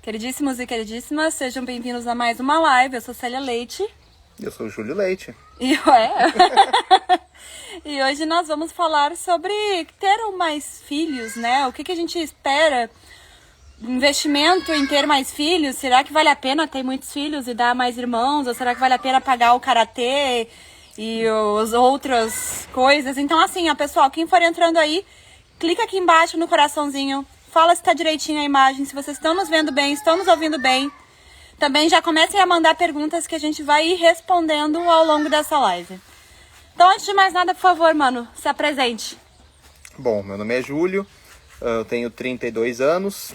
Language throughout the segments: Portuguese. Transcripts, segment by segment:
Queridíssimos e queridíssimas, sejam bem-vindos a mais uma live. Eu sou Célia Leite. Eu sou o Júlio Leite. E hoje nós vamos falar sobre ter mais filhos, né? O que a gente espera? Investimento em ter mais filhos? Será que vale a pena ter muitos filhos e dar mais irmãos? Ou será que vale a pena pagar o karatê e as outras coisas? Então, assim, pessoal, quem for entrando aí, clica aqui embaixo no coraçãozinho. Fala se tá direitinho a imagem, se vocês estão nos vendo bem, estão nos ouvindo bem. Também já comecem a mandar perguntas que a gente vai ir respondendo ao longo dessa live. Então, antes de mais nada, por favor, mano, se apresente. Bom, meu nome é Júlio, eu tenho 32 anos,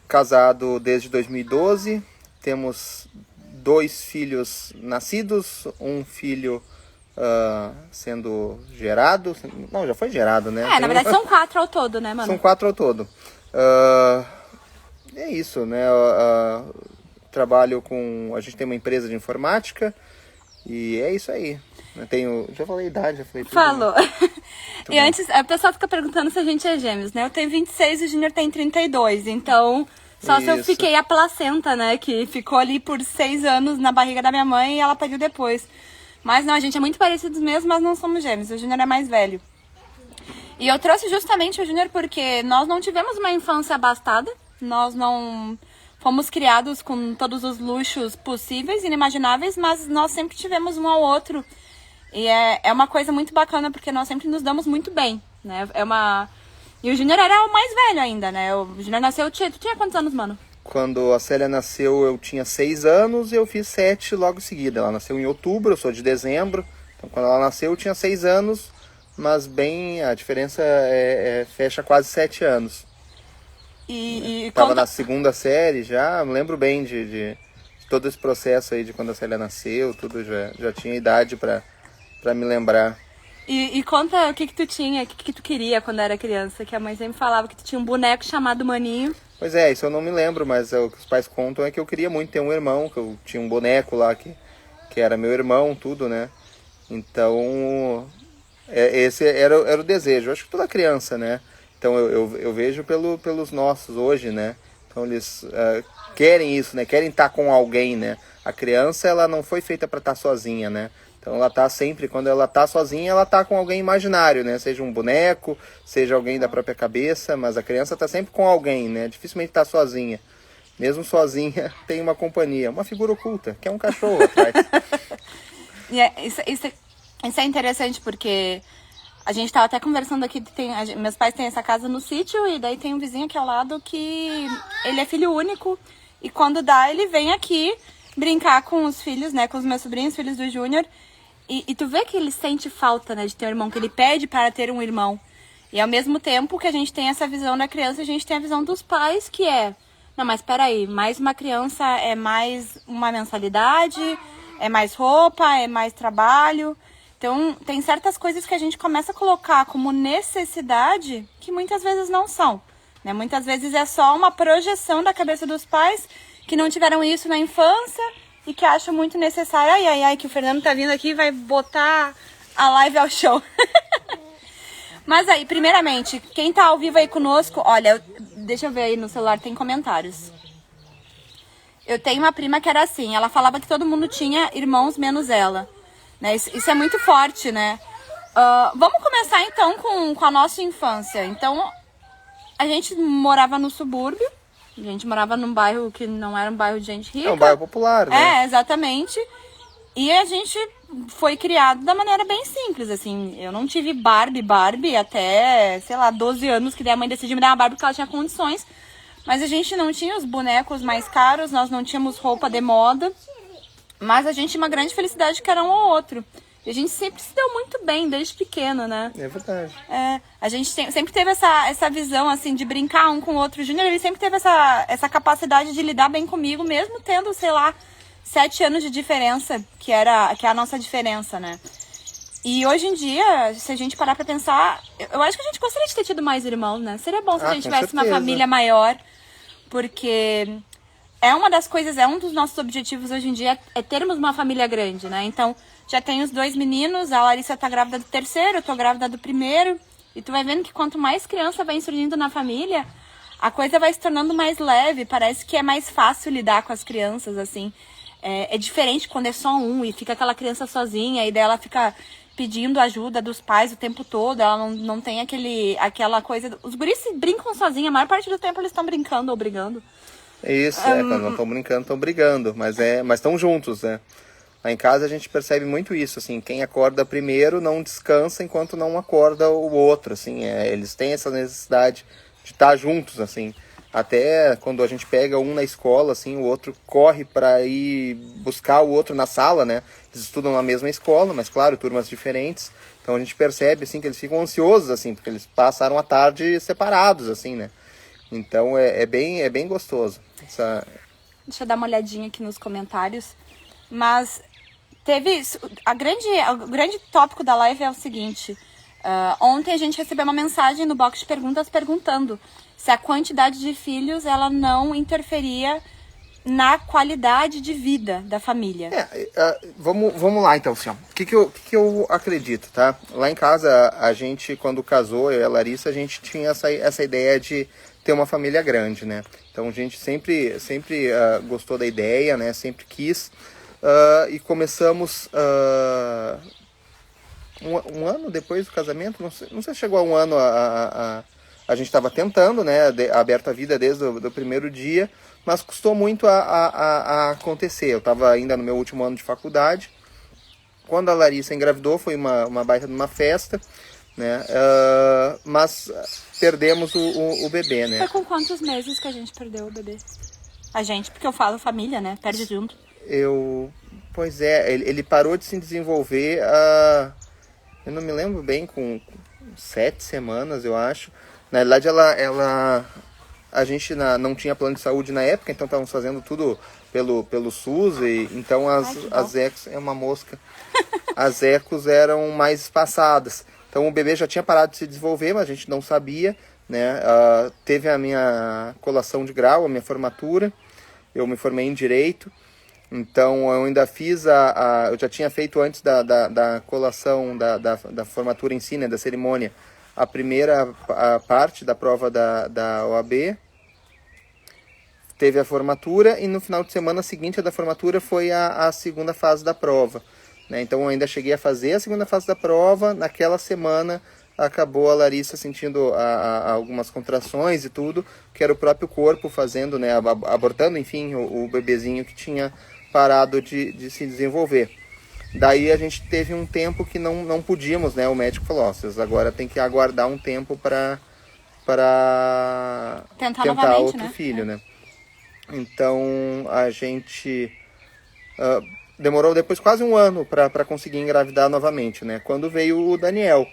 casado desde 2012, temos 2 filhos nascidos, um filho sendo gerado, não, já foi gerado, né? Na verdade são 4 ao todo, né, mano? São 4 ao todo. É isso, né? Trabalho com, a gente tem uma empresa de informática e é isso aí. Eu tenho, já falei a idade, já falei tudo. Falou. Né? E antes, a pessoa fica perguntando se a gente é gêmeos, né? Eu tenho 26 e o Júnior tem 32, então só se eu fiquei a placenta, né? Que ficou ali por 6 anos na barriga da minha mãe e ela pariu depois. Mas não, a gente é muito parecidos mesmo, mas não somos gêmeos. O Júnior é mais velho. E eu trouxe justamente o Júnior porque nós não tivemos uma infância abastada. Nós não fomos criados com todos os luxos possíveis e inimagináveis, mas nós sempre tivemos um ao outro. E é uma coisa muito bacana porque nós sempre nos damos muito bem, né? E o Júnior era o mais velho ainda, né? O Júnior nasceu... Tu tinha quantos anos, mano? Quando a Célia nasceu, eu tinha 6 anos e eu fiz 7 logo em seguida. Ela nasceu em outubro, eu sou de dezembro. Então, quando ela nasceu, eu tinha 6 anos, mas a diferença fecha quase 7 anos. Tava na segunda série já, me lembro bem de todo esse processo aí de quando a Célia nasceu, tudo, já tinha idade pra me lembrar. E conta o que tu tinha, o que tu queria quando era criança, que a mãe sempre falava que tu tinha um boneco chamado Maninho. Pois é, isso eu não me lembro, mas o que os pais contam é que eu queria muito ter um irmão, que eu tinha um boneco lá que era meu irmão, tudo, né? Então, esse era o desejo. Eu acho que toda criança, né? Então eu vejo pelos nossos hoje, né? Então eles querem isso, né? Querem estar com alguém, né? A criança, ela não foi feita para estar sozinha, né? Então ela tá sempre, quando ela tá sozinha, ela tá com alguém imaginário, né? Seja um boneco, seja alguém da própria cabeça, mas a criança tá sempre com alguém, né? Dificilmente tá sozinha. Mesmo sozinha, tem uma companhia, uma figura oculta, que é um cachorro atrás. Isso é interessante porque a gente tava até conversando aqui, meus pais têm essa casa no sítio e daí tem um vizinho aqui ao lado que ele é filho único e quando dá ele vem aqui brincar com os filhos, né? Com os meus sobrinhos, filhos do Júnior. E tu vê que ele sente falta, né, de ter um irmão, que ele pede para ter um irmão. E ao mesmo tempo que a gente tem essa visão da criança, a gente tem a visão dos pais, que não, mas peraí, mais uma criança é mais uma mensalidade, é mais roupa, é mais trabalho. Então, tem certas coisas que a gente começa a colocar como necessidade que muitas vezes não são, né? Muitas vezes é só uma projeção da cabeça dos pais que não tiveram isso na infância e que acham muito necessário. Ai, que o Fernando tá vindo aqui e vai botar a live ao show. Mas aí, primeiramente, quem tá ao vivo aí conosco, olha, deixa eu ver aí no celular, tem comentários. Eu tenho uma prima que era assim, ela falava que todo mundo tinha irmãos menos ela. Né? Isso é muito forte, né? Vamos começar então com a nossa infância. Então, a gente morava no subúrbio. A gente morava num bairro que não era um bairro de gente rica. É um bairro popular, né? Exatamente. E a gente foi criado da maneira bem simples, assim. Eu não tive Barbie até, sei lá, 12 anos, que daí a mãe decidiu me dar uma Barbie porque ela tinha condições. Mas a gente não tinha os bonecos mais caros, nós não tínhamos roupa de moda. Mas a gente tinha uma grande felicidade que era um ou outro. E a gente sempre se deu muito bem, desde pequeno, né? É verdade. A gente sempre teve essa visão, assim, de brincar um com o outro. O Júnior, ele sempre teve essa capacidade de lidar bem comigo, mesmo tendo, sei lá, 7 anos de diferença, que é a nossa diferença, né? E hoje em dia, se a gente parar pra pensar, eu acho que a gente gostaria de ter tido mais irmãos, né? Seria bom se a gente tivesse uma família maior, porque uma das coisas, um dos nossos objetivos hoje em dia é termos uma família grande, né? Então, já tenho os 2 meninos, a Larissa tá grávida do 3º, eu tô grávida do 1º, e tu vai vendo que quanto mais criança vai surgindo na família, a coisa vai se tornando mais leve, parece que é mais fácil lidar com as crianças, assim. É diferente quando é só um e fica aquela criança sozinha e daí ela fica pedindo ajuda dos pais o tempo todo, ela não tem aquela coisa... Os guris brincam sozinhos, a maior parte do tempo eles estão brincando ou brigando. Isso, quando não estão brincando, estão brigando, mas estão juntos, né? Lá em casa a gente percebe muito isso, assim, quem acorda primeiro não descansa enquanto não acorda o outro, assim, eles têm essa necessidade de estar juntos, assim. Até quando a gente pega um na escola, assim, o outro corre para ir buscar o outro na sala, né? Eles estudam na mesma escola, mas claro, turmas diferentes. Então a gente percebe, assim, que eles ficam ansiosos, assim, porque eles passaram a tarde separados, assim, né? Então é bem gostoso. Deixa eu dar uma olhadinha aqui nos comentários. Mas o grande tópico da live é o seguinte. Ontem a gente recebeu uma mensagem no box de perguntas perguntando se a quantidade de filhos ela não interferia na qualidade de vida da família. Vamos lá então, assim, ó. O que eu acredito, tá? Lá em casa, a gente, quando casou, eu e a Larissa, a gente tinha essa ideia de ter uma família grande, né? Então a gente sempre gostou da ideia, né? Sempre quis. E começamos um ano depois do casamento, não sei se chegou a um ano, a gente estava tentando, né, aberto a vida desde o primeiro dia, mas custou muito a acontecer. Eu estava ainda no meu último ano de faculdade. Quando a Larissa engravidou, foi uma baita de uma festa, né, mas perdemos o bebê, né. Foi com quantos meses que a gente perdeu o bebê? A gente, porque eu falo família, né, perde junto. Pois é, ele parou de se desenvolver, eu não me lembro bem, com 7 semanas, eu acho. Na verdade, a gente não tinha plano de saúde na época, então estávamos fazendo tudo pelo SUS, e então as ecos, é uma mosca, as ecos eram mais espaçadas. Então o bebê já tinha parado de se desenvolver, mas a gente não sabia, né? Teve a minha colação de grau, a minha formatura, eu me formei em Direito, então eu ainda fiz eu já tinha feito antes da colação, da formatura em si, né, da cerimônia, a primeira parte da prova da OAB, teve a formatura e no final de semana seguinte da formatura foi a segunda fase da prova, né? Então eu ainda cheguei a fazer a segunda fase da prova, naquela semana acabou a Larissa sentindo algumas contrações e tudo, que era o próprio corpo fazendo, né, abortando, enfim, o bebezinho que tinha parado de se desenvolver. Daí a gente teve um tempo que não podíamos, né? O médico falou, vocês agora tem que aguardar um tempo para tentar outro, né, filho, né? Então a gente demorou depois quase um ano para conseguir engravidar novamente, né? Quando veio o Daniel.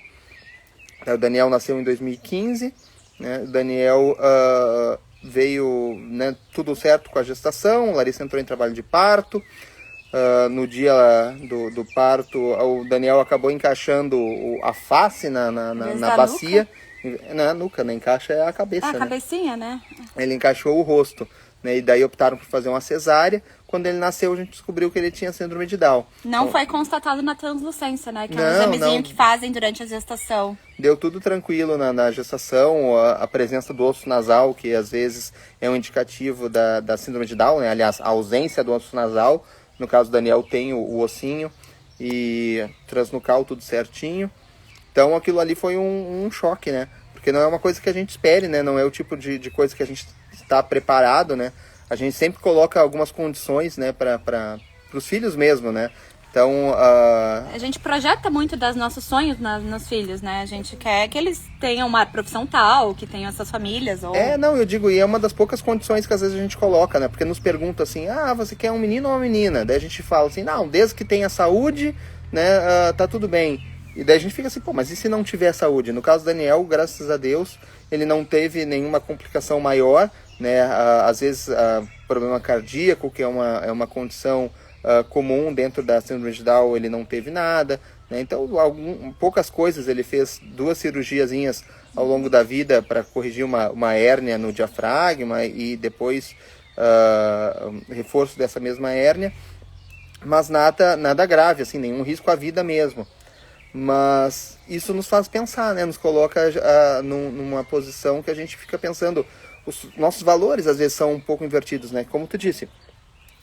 O Daniel nasceu em 2015, né? O Daniel veio, né, tudo certo com a gestação, Larissa entrou em trabalho de parto. No dia do parto, o Daniel acabou encaixando a face na bacia. Na nuca, né? Encaixa é a cabeça, a né? cabecinha, né? Ele encaixou o rosto, né? E daí optaram por fazer uma cesárea. Quando ele nasceu, a gente descobriu que ele tinha síndrome de Down. Não foi constatado na translucência, né? Que é um examezinho que fazem durante a gestação. Deu tudo tranquilo na gestação, a presença do osso nasal, que às vezes é um indicativo da síndrome de Down, né? Aliás, a ausência do osso nasal. No caso do Daniel tem o ossinho e transnucal tudo certinho. Então aquilo ali foi um choque, né? Porque não é uma coisa que a gente espere, né? Não é o tipo de coisa que a gente está preparado, né? A gente sempre coloca algumas condições, né? Para os filhos mesmo, né? Então, a gente projeta muito dos nossos sonhos nos filhos, né? A gente quer que eles tenham uma profissão tal, que tenham essas famílias. Ou... eu digo, e é uma das poucas condições que às vezes a gente coloca, né? Porque nos pergunta assim, você quer um menino ou uma menina? Daí a gente fala assim, não, desde que tenha saúde, né, tá tudo bem. E daí a gente fica assim, mas e se não tiver saúde? No caso do Daniel, graças a Deus, ele não teve nenhuma complicação maior, né? Às vezes, problema cardíaco, que é uma condição comum dentro da síndrome de Down, ele não teve nada, né? Então poucas coisas, ele fez 2 cirurgiazinhas ao longo da vida para corrigir uma hérnia no diafragma e depois reforço dessa mesma hérnia, mas nada grave, assim, nenhum risco à vida mesmo. Mas isso nos faz pensar, né? Nos coloca numa posição que a gente fica pensando, os nossos valores às vezes são um pouco invertidos, né? Como tu disse,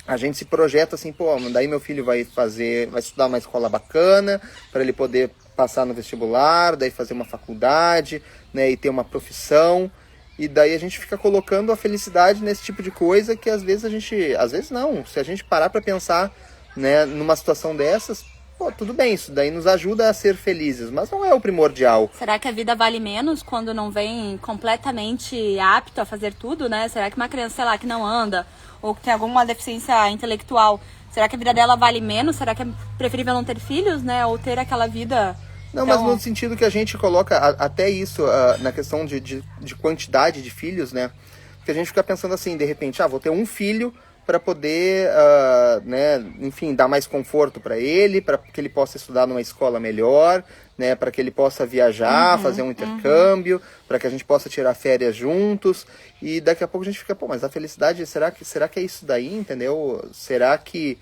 a gente se projeta assim, pô, daí meu filho vai estudar uma escola bacana, para ele poder passar no vestibular, daí fazer uma faculdade, né, e ter uma profissão, e daí a gente fica colocando a felicidade nesse tipo de coisa que às vezes não, se a gente parar para pensar, né, numa situação dessas, pô, tudo bem, isso daí nos ajuda a ser felizes, mas não é o primordial. Será que a vida vale menos quando não vem completamente apto a fazer tudo, né? Será que uma criança, sei lá, que não anda, ou que tem alguma deficiência intelectual, será que a vida dela vale menos? Será que é preferível não ter filhos, né? Ou ter aquela vida... Não, mas no sentido que a gente coloca até isso na questão de quantidade de filhos, né? Porque a gente fica pensando assim, de repente, vou ter um filho para poder, né, enfim, dar mais conforto para ele, para que ele possa estudar numa escola melhor, né, para que ele possa viajar, fazer um intercâmbio, para que a gente possa tirar férias juntos, e daqui a pouco a gente fica, pô, mas a felicidade, será que é isso daí, entendeu? Será que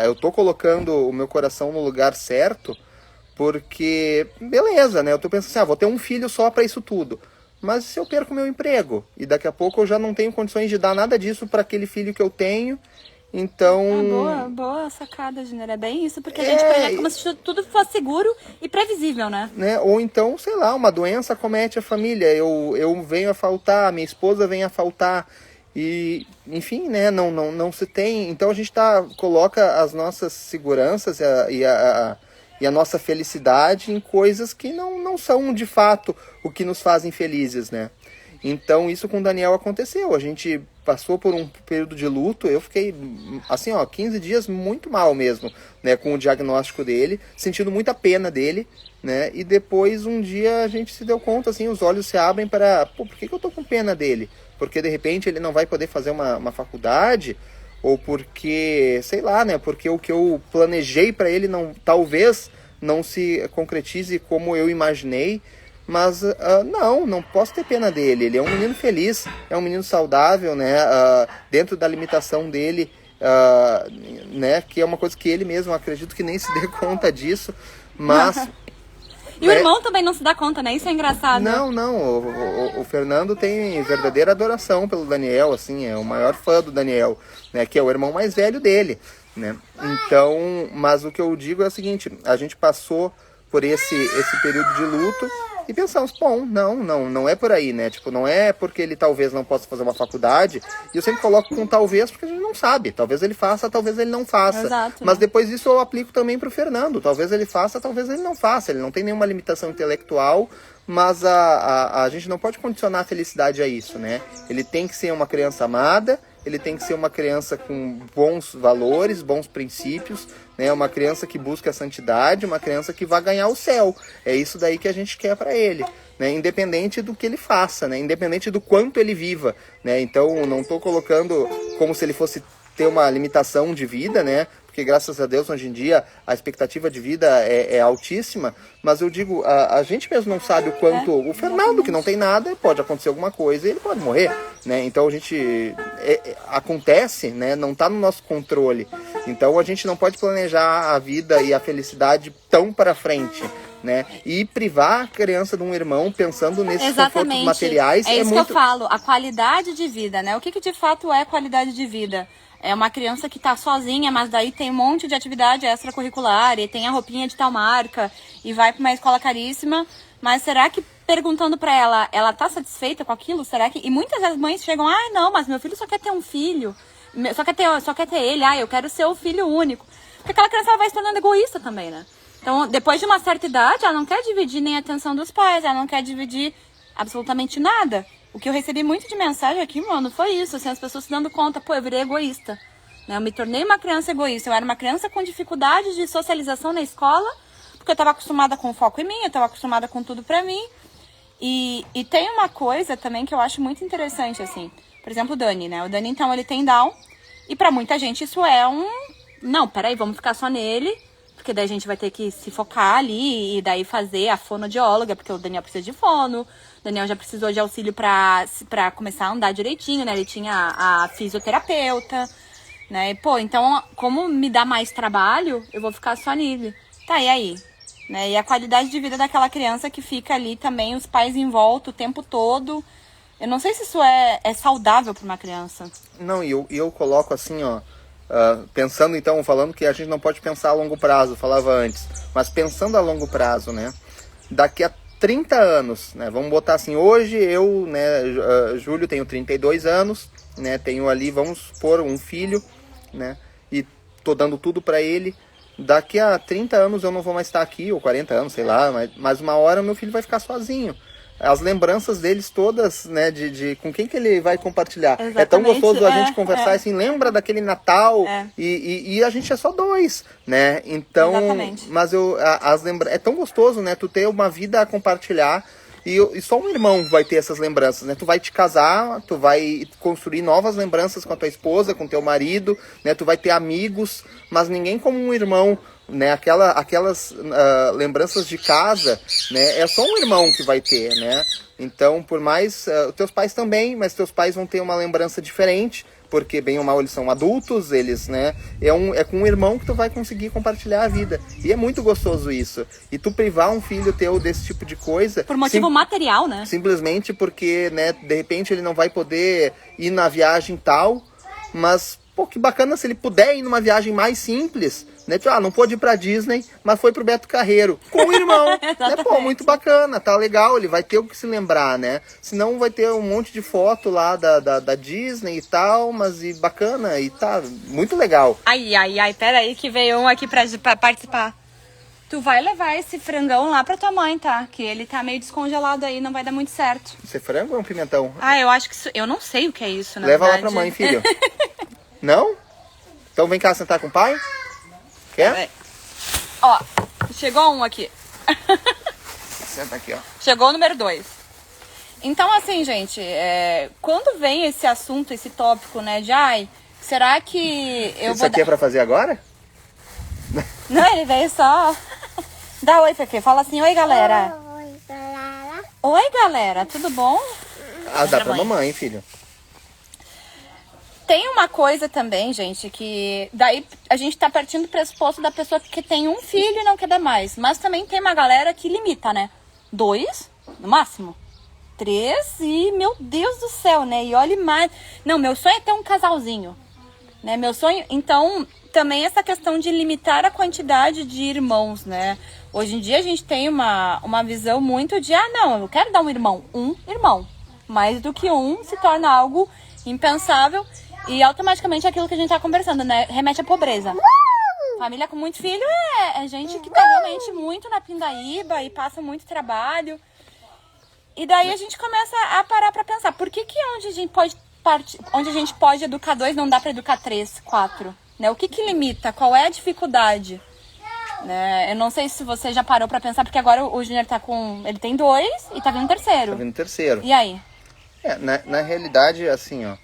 eu tô colocando o meu coração no lugar certo? Porque, beleza, né, eu tô pensando assim, vou ter um filho só para isso tudo. Mas se eu perco meu emprego e daqui a pouco eu já não tenho condições de dar nada disso para aquele filho que eu tenho, então... Boa sacada, Júnior. É bem isso, porque a gente projeta como se tudo fosse seguro e previsível, né? Ou então, sei lá, uma doença acomete a família, eu venho a faltar, minha esposa vem a faltar, e, enfim, né, não se tem... Então a gente coloca as nossas seguranças e a nossa felicidade em coisas que não são de fato o que nos fazem felizes, né? Então isso com o Daniel aconteceu, a gente passou por um período de luto, eu fiquei assim, 15 dias muito mal mesmo, né, com o diagnóstico dele, sentindo muita pena dele, né, e depois um dia a gente se deu conta, assim, os olhos se abrem para, por que eu tô com pena dele? Porque de repente ele não vai poder fazer uma faculdade, ou porque, sei lá, né, porque o que eu planejei para ele talvez não se concretize como eu imaginei, mas não posso ter pena dele, ele é um menino feliz, é um menino saudável, né, dentro da limitação dele, né, que é uma coisa que ele mesmo, acredito que nem se dê conta disso, mas... E o irmão também não se dá conta, né? Isso é engraçado. Não. O Fernando tem verdadeira adoração pelo Daniel, assim, é o maior fã do Daniel, né? Que é o irmão mais velho dele, né? Então, mas o que eu digo é o seguinte, a gente passou por esse período de luto e pensamos, bom, não é por aí, né? Tipo, não é porque ele talvez não possa fazer uma faculdade, e eu sempre coloco com talvez porque a gente não sabe, talvez ele faça, talvez ele não faça. Exato, mas né? Depois disso eu aplico também pro Fernando, talvez ele faça, talvez ele não faça, ele não tem nenhuma limitação intelectual, mas a gente não pode condicionar a felicidade a isso, né? Ele tem que ser uma criança amada, ele tem que ser uma criança com bons valores, bons princípios, né? Uma criança que busca a santidade, uma criança que vai ganhar o céu. É isso daí que a gente quer para ele, né? Independente do que ele faça, né? Independente do quanto ele viva, né? Então, não estou colocando como se ele fosse ter uma limitação de vida, né? Porque graças a Deus hoje em dia a expectativa de vida é altíssima, mas eu digo, a gente mesmo não sabe o quanto o Fernando, que não tem nada, pode acontecer alguma coisa e ele pode morrer, né? Então a gente acontece, né? Não está no nosso controle. Então a gente não pode planejar a vida e a felicidade tão para frente, né? E privar a criança de um irmão pensando nesses confortos materiais é isso muito... que eu falo, a qualidade de vida, né? O que de fato é qualidade de vida? É uma criança que tá sozinha, mas daí tem um monte de atividade extracurricular, e tem a roupinha de tal marca, e vai pra uma escola caríssima, mas será que, perguntando pra ela tá satisfeita com aquilo? Será que... E muitas das mães chegam, não, mas meu filho só quer ter um filho, só quer ter ele, eu quero ser o filho único. Porque aquela criança ela vai se tornando egoísta também, né? Então, depois de uma certa idade, ela não quer dividir nem a atenção dos pais, ela não quer dividir absolutamente nada. O que eu recebi muito de mensagem aqui, mano, foi isso, assim, as pessoas se dando conta, eu virei egoísta, né? Eu me tornei uma criança egoísta, eu era uma criança com dificuldade de socialização na escola, porque eu estava acostumada com foco em mim, eu estava acostumada com tudo pra mim, e tem uma coisa também que eu acho muito interessante, assim, por exemplo, o Dani, né? O Dani, então, ele tem Down, e pra muita gente isso é não, peraí, vamos ficar só nele, porque daí a gente vai ter que se focar ali e daí fazer a fonoaudióloga, porque o Daniel precisa de fono, o Daniel já precisou de auxílio pra começar a andar direitinho, né? Ele tinha a fisioterapeuta, né? E, então, como me dá mais trabalho, eu vou ficar só nele. Tá, e aí? Né? E a qualidade de vida daquela criança que fica ali também, os pais em volta o tempo todo, Eu não sei se isso é saudável para uma criança. Não, e eu coloco assim, ó, pensando então, falando que a gente não pode pensar a longo prazo, falava antes, mas pensando a longo prazo, né? Daqui a 30 anos, né? Vamos botar assim, hoje eu, né, Júlio, tenho 32 anos, né? Tenho ali, vamos supor, um filho, né? E tô dando tudo para ele. Daqui a 30 anos eu não vou mais estar aqui, ou 40 anos, sei lá, mas uma hora meu filho vai ficar sozinho. As lembranças deles todas, né, de com quem que ele vai compartilhar. Exatamente, é tão gostoso a gente conversar assim, lembra daquele Natal, e a gente é só dois, né? Então, exatamente. mas é tão gostoso, né, tu ter uma vida a compartilhar. E só um irmão vai ter essas lembranças, né? Tu vai te casar, tu vai construir novas lembranças com a tua esposa, com teu marido, né? Tu vai ter amigos, mas ninguém como um irmão, né? Aquelas lembranças de casa, né? É só um irmão que vai ter, né? Então, por mais... teus pais também, mas teus pais vão ter uma lembrança diferente, porque bem ou mal eles são adultos, eles, né? É com um irmão que tu vai conseguir compartilhar a vida. E é muito gostoso isso. E tu privar um filho teu desse tipo de coisa... Por motivo material, né? Simplesmente porque, né, de repente ele não vai poder ir na viagem tal, mas, pô, que bacana se ele puder ir numa viagem mais simples, né? Tipo, não pôde ir pra Disney, mas foi pro Beto Carreiro, com o irmão. Né? Pô, muito bacana, tá legal, ele vai ter o que se lembrar, né? Senão vai ter um monte de foto lá da Disney e tal, mas e bacana, e tá muito legal. Ai, pera aí que veio um aqui pra participar. Tu vai levar esse frangão lá pra tua mãe, tá? Que ele tá meio descongelado aí, não vai dar muito certo. Isso é frango ou é um pimentão? Ah, eu acho que isso... Eu não sei o que é isso, na Leva verdade. lá pra mãe, filho. Não? Então vem cá sentar com o pai? Quer? Ó, chegou um aqui. Senta aqui, ó. Chegou o número 2. Então, assim, gente, quando vem esse assunto, esse tópico, né, de será que eu Isso vou... aqui é pra fazer agora? Não, ele veio só... Dá oi, Fefe. Fala assim, oi, galera. Oi, galera. Oi, galera. Tudo bom? Dá pra mamãe, filho. Tem uma coisa também, gente, que daí a gente tá partindo do pressuposto da pessoa que tem um filho e não quer dar mais. Mas também tem uma galera que limita, né? 2, no máximo. 3 e, meu Deus do céu, né? E olhe mais. Não, meu sonho é ter um casalzinho, né? Meu sonho... Então, também essa questão de limitar a quantidade de irmãos, né? Hoje em dia a gente tem uma visão muito de, não, eu quero dar um irmão. Um irmão. Mais do que um se torna algo impensável. E automaticamente aquilo que a gente tá conversando, né? Remete à pobreza. Família com muito filho é gente que tá realmente muito na pindaíba e passa muito trabalho. E daí a gente começa a parar pra pensar, por que onde a gente pode educar 2 não dá pra educar 3, 4? Né? O que limita? Qual é a dificuldade? Né? Eu não sei se você já parou pra pensar, porque agora o Júnior tá com... Ele tem 2 e tá vindo 3º. Tá vindo 3º. E aí? Na realidade, assim, ó.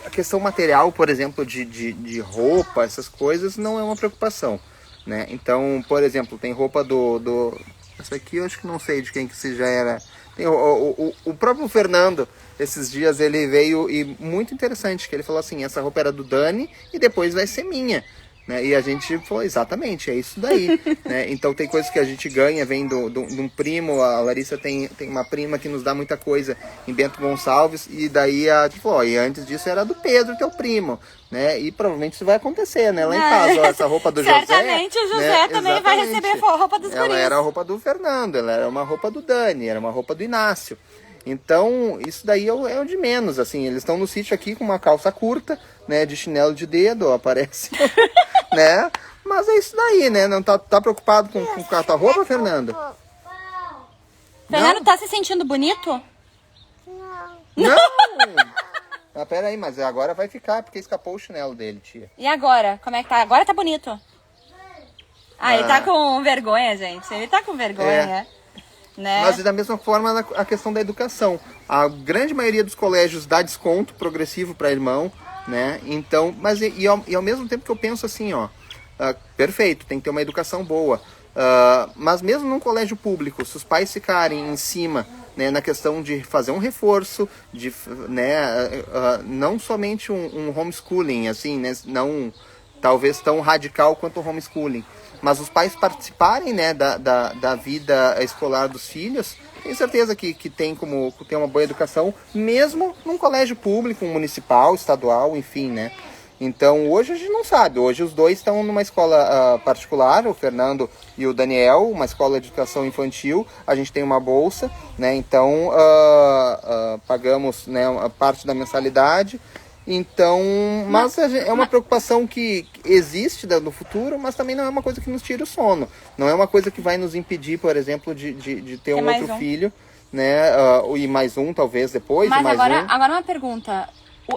A questão material, por exemplo, de roupa, essas coisas, não é uma preocupação, né? Então, por exemplo, tem roupa do... Essa aqui eu acho que não sei de quem que se já era... Tem o próprio Fernando, esses dias ele veio, e muito interessante, que ele falou assim, essa roupa era do Dani e depois vai ser minha. Né? E a gente falou, exatamente, é isso daí. Né? Então tem coisas que a gente ganha, vem de um primo, a Larissa tem uma prima que nos dá muita coisa em Bento Gonçalves, e daí a gente falou, e antes disso era do Pedro, teu primo. Né? E provavelmente isso vai acontecer, né? Lá em casa, ó, essa roupa do José. Certamente o José, né? Também vai receber a roupa dos guris. Ela era a roupa do Fernando, ela era uma roupa do Dani, era uma roupa do Inácio. Então, isso daí é o de menos, assim, eles estão no sítio aqui com uma calça curta, né, de chinelo de dedo, ó, aparece, né, mas é isso daí, né, não tá preocupado com a tua roupa, Fernando? Fernando, tá se sentindo bonito? Não! Ah, pera aí, mas agora vai ficar, porque escapou o chinelo dele, tia. E agora? Como é que tá? Agora tá bonito. Ele tá com vergonha, gente, ele tá com vergonha, né? Mas da mesma forma a questão da educação. A grande maioria dos colégios dá desconto progressivo para irmão, né? Então, mas ao mesmo tempo que eu penso assim, ó, perfeito, tem que ter uma educação boa. Mas mesmo num colégio público, se os pais ficarem em cima, né, na questão de fazer um reforço, de, né, não somente um homeschooling, assim, né, não talvez tão radical quanto o homeschooling, mas os pais participarem, né, da vida escolar dos filhos, tenho certeza que tem como ter uma boa educação, mesmo num colégio público, um municipal, estadual, enfim, né? Então, hoje a gente não sabe. Hoje os dois estão numa escola particular, o Fernando e o Daniel, uma escola de educação infantil. A gente tem uma bolsa, né? Então, pagamos, né, a parte da mensalidade. Então, mas é uma preocupação que existe no futuro, mas também não é uma coisa que nos tira o sono. Não é uma coisa que vai nos impedir, por exemplo, de ter um outro filho, né? E mais um, talvez, depois, mas e mais agora uma pergunta.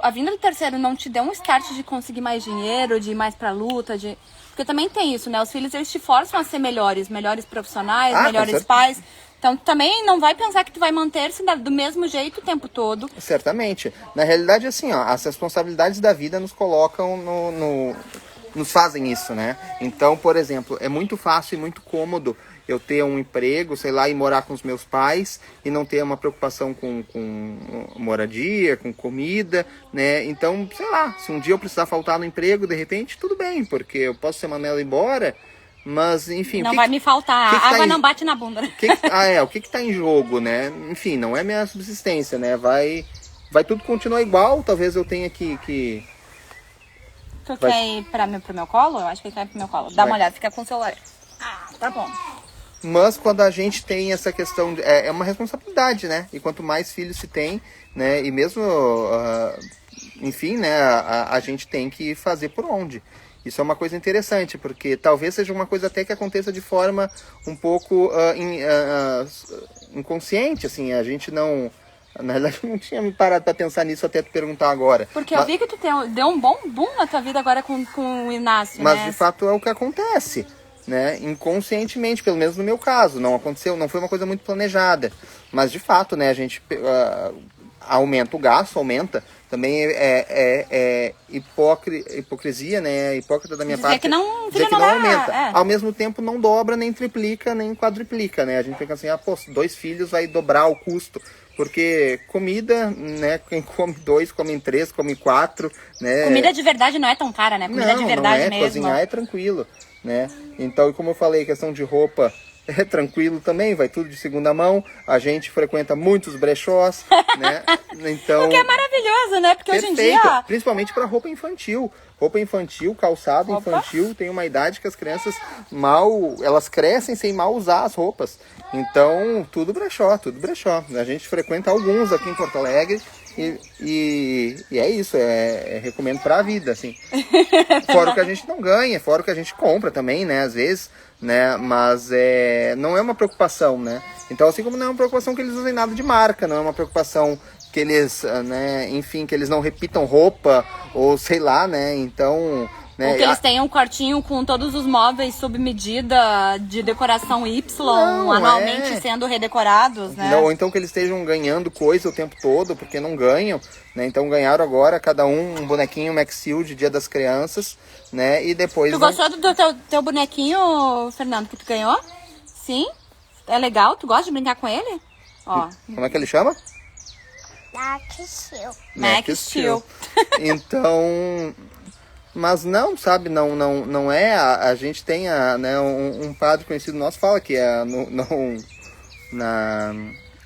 A vinda do terceiro não te deu um start de conseguir mais dinheiro, de ir mais pra luta, porque também tem isso, né? Os filhos, eles te forçam a ser melhores profissionais, melhores pais. Então, também não vai pensar que tu vai manter-se do mesmo jeito o tempo todo. Certamente. Na realidade, assim, ó, as responsabilidades da vida nos colocam nos fazem isso, né? Então, por exemplo, é muito fácil e muito cômodo eu ter um emprego, sei lá, e morar com os meus pais e não ter uma preocupação com moradia, com comida, né? Então, sei lá, se um dia eu precisar faltar no emprego, de repente, tudo bem, porque eu posso ser mandado embora, mas, enfim... Não vai me faltar, a água não bate na bunda. O que tá em jogo, né? Enfim, não é minha subsistência, né? Vai tudo continuar igual, talvez eu tenha que... Tu quer ir pro meu colo? Eu acho que ele quer ir pro meu colo. Dá uma olhada, fica com o celular. Tá bom. Mas quando a gente tem essa questão, é uma responsabilidade, né? E quanto mais filhos se tem, né? E mesmo, enfim, né? A gente tem que fazer por onde. Isso é uma coisa interessante, porque talvez seja uma coisa até que aconteça de forma um pouco inconsciente, assim. A gente não... Na verdade, eu não tinha me parado para pensar nisso até tu perguntar agora. Porque eu vi que tu deu um bom boom na tua vida agora com o Inácio, mas, né? De fato, é o que acontece. Né, inconscientemente, pelo menos no meu caso, não aconteceu, não foi uma coisa muito planejada, mas de fato, né, a gente aumenta o gasto, aumenta, também hipocrisia, né, hipócrita da minha parte, que não aumenta, ao mesmo tempo não dobra, nem triplica, nem quadriplica, né, a gente fica assim, 2 filhos vai dobrar o custo, porque comida, né, quem come 2, come 3, come 4, né. Comida de verdade não é tão cara, né, comida de verdade não mesmo. Cozinhar é tranquilo, né? Então, como eu falei, questão de roupa é tranquilo também, vai tudo de segunda mão. A gente frequenta muitos brechós, né? Então, o que é maravilhoso, né? Porque perfeito, hoje em dia... principalmente para roupa infantil. Roupa infantil, calçado infantil, tem uma idade que as crianças elas crescem sem mal usar as roupas. Então, tudo brechó, tudo brechó. A gente frequenta alguns aqui em Porto Alegre. E é isso, recomendo pra vida, assim. Fora o que a gente não ganha, fora o que a gente compra também, né, às vezes, né, mas não é uma preocupação, né. Então, assim como não é uma preocupação que eles usem nada de marca, não é uma preocupação que eles, né, enfim, que eles não repitam roupa, ou sei lá, né, então... Né? Ou que eles tenham um quartinho com todos os móveis sob medida de decoração Y, anualmente sendo redecorados, né? Não, ou então que eles estejam ganhando coisa o tempo todo, porque não ganham, né? Então ganharam agora, cada um bonequinho Max Steel de Dia das Crianças, né? E depois... Tu gostou do teu bonequinho, Fernando, que tu ganhou? Sim? É legal? Tu gosta de brincar com ele? Ó. Como é que ele chama? Max Steel. Então... Mas não, sabe, não é, a gente tem né, um padre conhecido nosso fala que na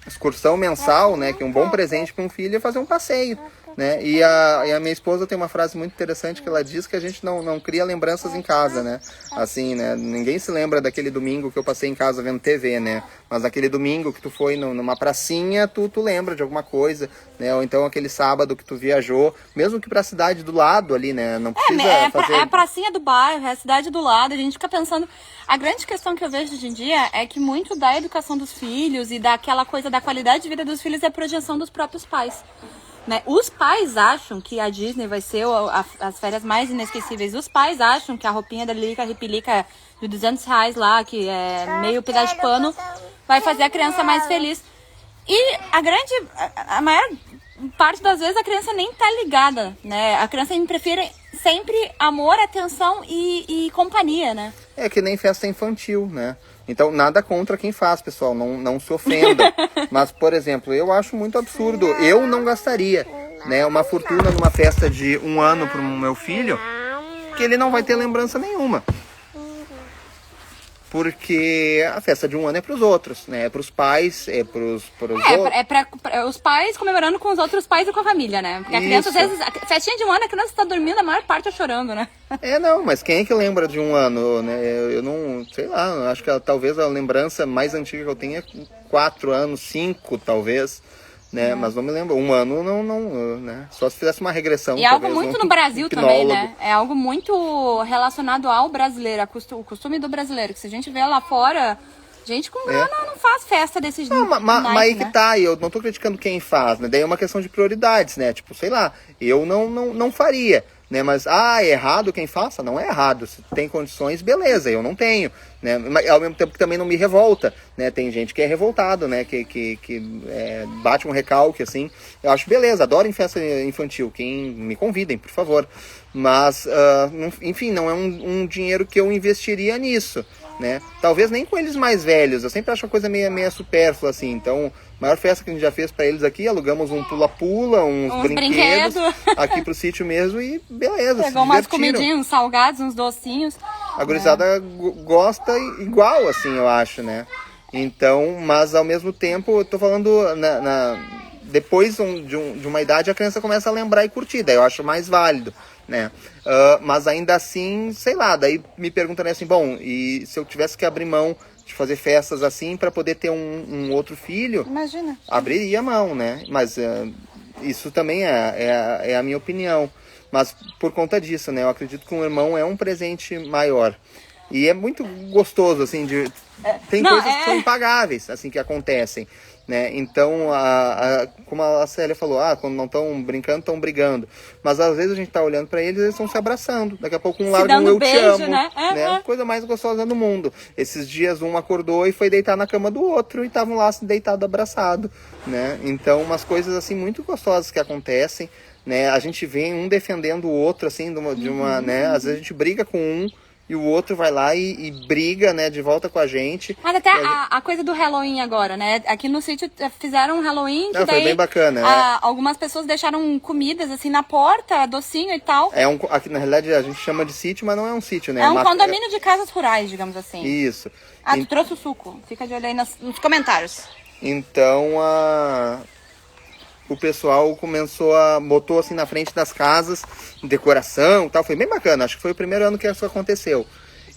excursão mensal, né, que um bom presente para um filho é fazer um passeio, né, e a minha esposa tem uma frase muito interessante que ela diz que a gente não cria lembranças em casa, né, assim, né, ninguém se lembra daquele domingo que eu passei em casa vendo TV, né, mas naquele domingo que tu foi numa pracinha, tu lembra de alguma coisa, né, ou então aquele sábado que tu viajou, mesmo que pra cidade do lado ali, né, não precisa fazer... É a pracinha do bairro, é a cidade do lado, a gente fica pensando... A grande questão que eu vejo hoje em dia é que muito da educação dos filhos e daquela coisa da qualidade de vida dos filhos é a projeção dos próprios pais. Né? Os pais acham que a Disney vai ser as férias mais inesquecíveis. Os pais acham que a roupinha da Lilica Ripilica de R$200 lá, que é meio pedaço de pano, vai fazer a criança mais feliz. E a maior parte das vezes a criança nem tá ligada, né? A criança prefere sempre amor, atenção e companhia, né? É que nem festa infantil, né? Então, nada contra quem faz, pessoal, não se ofenda. Mas, por exemplo, eu acho muito absurdo. Eu não gastaria, né, uma fortuna numa festa de 1 ano pro meu filho, que ele não vai ter lembrança nenhuma. porque a festa de 1 ano é pros outros, né? É pros pais, é pros outros. É pra os pais comemorando com os outros pais e com a família, né? Porque a criança, às vezes, a festinha de 1 ano, a criança tá dormindo, a maior parte tá chorando, né? Não, mas quem é que lembra de 1 ano, né? Eu não, sei lá, eu acho que talvez a lembrança mais antiga que eu tenha é 4 anos, 5 talvez, né? Mas não me lembro, 1 ano não, né? Só se fizesse uma regressão. E é algo muito no Brasil também, né? É algo muito relacionado ao brasileiro, o costume do brasileiro, que se a gente vê lá fora, gente com grana não faz festa desses mas aí que tá, eu não tô criticando quem faz, né? Daí é uma questão de prioridades, né? Tipo, sei lá, eu não faria, né? Mas, é errado quem faça? Não é errado. Se tem condições, beleza, eu não tenho, né? Mas ao mesmo tempo que também não me revolta, né? Tem gente que é revoltado, né? Que bate um recalque, assim. Eu acho beleza, adoro em festa infantil. Quem me convidem, por favor. Mas, enfim, não é um dinheiro que eu investiria nisso, né? Talvez nem com eles mais velhos. Eu sempre acho uma coisa meio supérflua, assim. Então, a maior festa que a gente já fez pra eles aqui, alugamos um pula-pula, uns brinquedos aqui pro sítio mesmo e beleza. Pegou umas comidinhas, uns salgados, uns docinhos. A gurizada gosta igual, assim, eu acho, né? Então, mas ao mesmo tempo, eu tô falando depois de uma idade, a criança começa a lembrar e curtir, daí eu acho mais válido, né? Mas ainda assim, sei lá, daí me perguntam assim, bom, e se eu tivesse que abrir mão de fazer festas assim para poder ter um outro filho, imagina, abriria mão, né? Mas isso também é a minha opinião. Mas por conta disso, né? Eu acredito que um irmão é um presente maior. E é muito gostoso, assim, tem coisas que são impagáveis, assim, que acontecem, né? Então, como a Célia falou, quando não estão brincando, estão brigando. Mas às vezes a gente tá olhando para eles estão se abraçando. Daqui a pouco um larga um eu te amo, né? Coisa mais gostosa do mundo. Esses dias um acordou e foi deitar na cama do outro e estavam lá deitado, abraçado, né? Então, umas coisas assim muito gostosas que acontecem, né? A gente vê um defendendo o outro, assim, de uma, né? Às vezes a gente briga com um e o outro vai lá e briga, né, de volta com a gente. Mas até a coisa do Halloween agora, né? Aqui no sítio fizeram um Halloween que daí foi bem bacana, algumas pessoas deixaram comidas assim na porta, docinho e tal. Aqui na realidade a gente chama de sítio, mas não é um sítio, né? É um condomínio de casas rurais, digamos assim. Isso. Tu trouxe o suco. Fica de olho aí nos comentários. Então, o pessoal botou assim na frente das casas, decoração e tal, foi bem bacana, acho que foi o primeiro ano que isso aconteceu.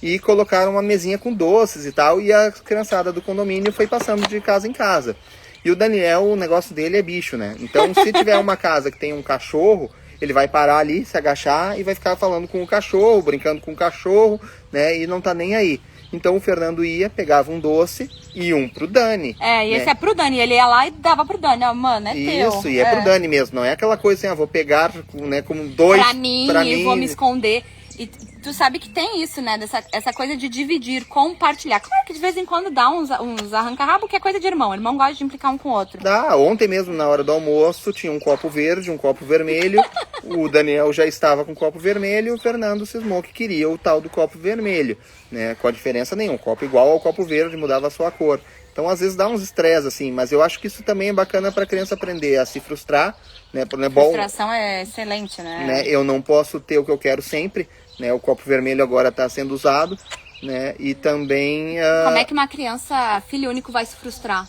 E colocaram uma mesinha com doces e tal, e a criançada do condomínio foi passando de casa em casa. E o Daniel, o negócio dele é bicho, né? Então, se tiver uma casa que tem um cachorro, ele vai parar ali, se agachar e vai ficar falando com o cachorro, brincando com o cachorro, né? E não tá nem aí. Então o Fernando pegava um doce e um pro Dani. E esse é pro Dani. Ele ia lá e dava pro Dani. Mano, é teu. Isso, e é pro Dani mesmo. Não é aquela coisa assim, vou pegar, né, como dois pra mim. Vou me esconder. E tu sabe que tem isso, né? Essa coisa de dividir, compartilhar. Claro que de vez em quando dá uns arranca-rabo, que é coisa de irmão. Irmão gosta de implicar um com o outro. Ontem mesmo, na hora do almoço, tinha um copo verde, um copo vermelho. O Daniel já estava com o copo vermelho e o Fernando cismou que queria o tal do copo vermelho, né? Com a diferença nenhuma. Copo igual ao copo verde, mudava a sua cor. Então, às vezes, dá uns estresses, assim. Mas eu acho que isso também é bacana para a criança aprender a se frustrar, né? A frustração é excelente, né? Eu não posso ter o que eu quero sempre, né? O copo vermelho agora está sendo usado, né? E também... Como é que uma criança, filho único, vai se frustrar?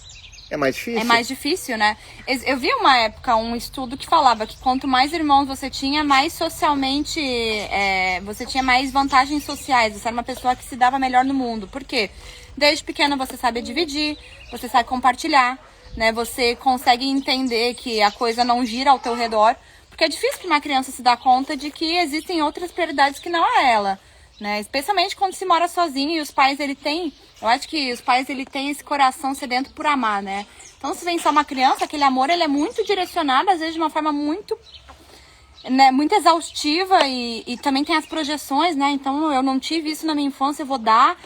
É mais difícil. É mais difícil, né? Eu vi uma época um estudo que falava que quanto mais irmãos você tinha, mais socialmente... você tinha mais vantagens sociais. Você era uma pessoa que se dava melhor no mundo. Por quê? Desde pequena você sabe dividir, você sabe compartilhar, né? Você consegue entender que a coisa não gira ao teu redor. Porque é difícil para uma criança se dar conta de que existem outras prioridades que não é ela, né? Especialmente quando se mora sozinho e os pais, eu acho que os pais, têm esse coração sedento por amar, né? Então, se vem só uma criança, aquele amor, ele é muito direcionado, às vezes de uma forma muito, né, muito exaustiva e também tem as projeções, né? Então, eu não tive isso na minha infância, eu vou dar.